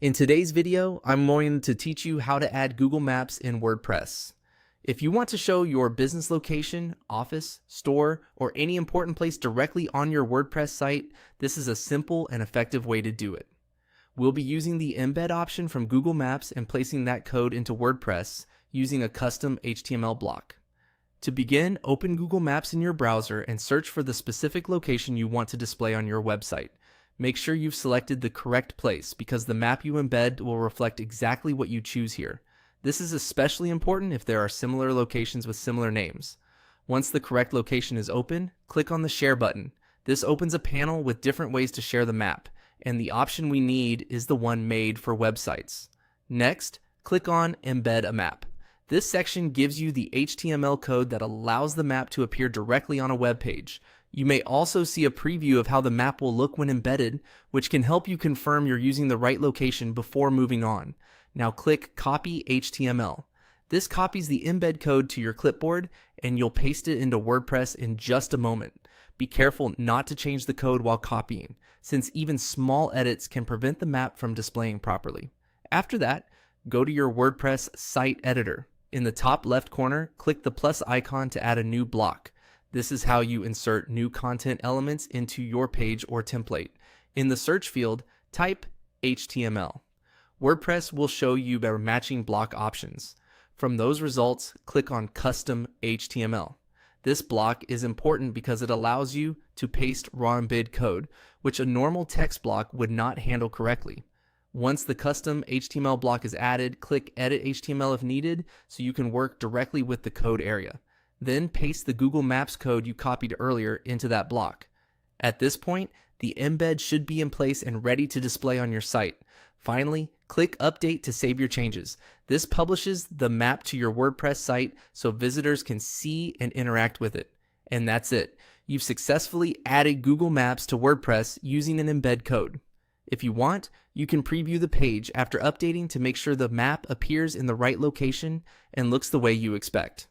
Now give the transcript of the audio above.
In today's video, I'm going to teach you how to add Google Maps in WordPress. If you want to show your business location, office, store, or any important place directly on your WordPress site, this is a simple and effective way to do it. We'll be using the embed option from Google Maps and placing that code into WordPress using a custom HTML block. To begin, open Google Maps in your browser and search for the specific location you want to display on your website. Make sure you've selected the correct place because the map you embed will reflect exactly what you choose here. This is especially important if there are similar locations with similar names. Once the correct location is open, click on the Share button. This opens a panel with different ways to share the map, and the option we need is the one made for websites. Next, click on Embed a Map. This section gives you the HTML code that allows the map to appear directly on a web page. You may also see a preview of how the map will look when embedded, which can help you confirm you're using the right location before moving on. Now click Copy HTML. This copies the embed code to your clipboard, and you'll paste it into WordPress in just a moment. Be careful not to change the code while copying, since even small edits can prevent the map from displaying properly. After that, go to your WordPress site editor. In the top left corner, click the plus icon to add a new block. This is how you insert new content elements into your page or template. In the search field, type HTML. WordPress will show you their matching block options. From those results, click on Custom HTML. This block is important because it allows you to paste raw embed code, which a normal text block would not handle correctly. Once the custom HTML block is added, click Edit HTML if needed so you can work directly with the code area. Then paste the Google Maps code you copied earlier into that block. At this point, the embed should be in place and ready to display on your site. Finally, click Update to save your changes. This publishes the map to your WordPress site so visitors can see and interact with it. And that's it. You've successfully added Google Maps to WordPress using an embed code. If you want, you can preview the page after updating to make sure the map appears in the right location and looks the way you expect.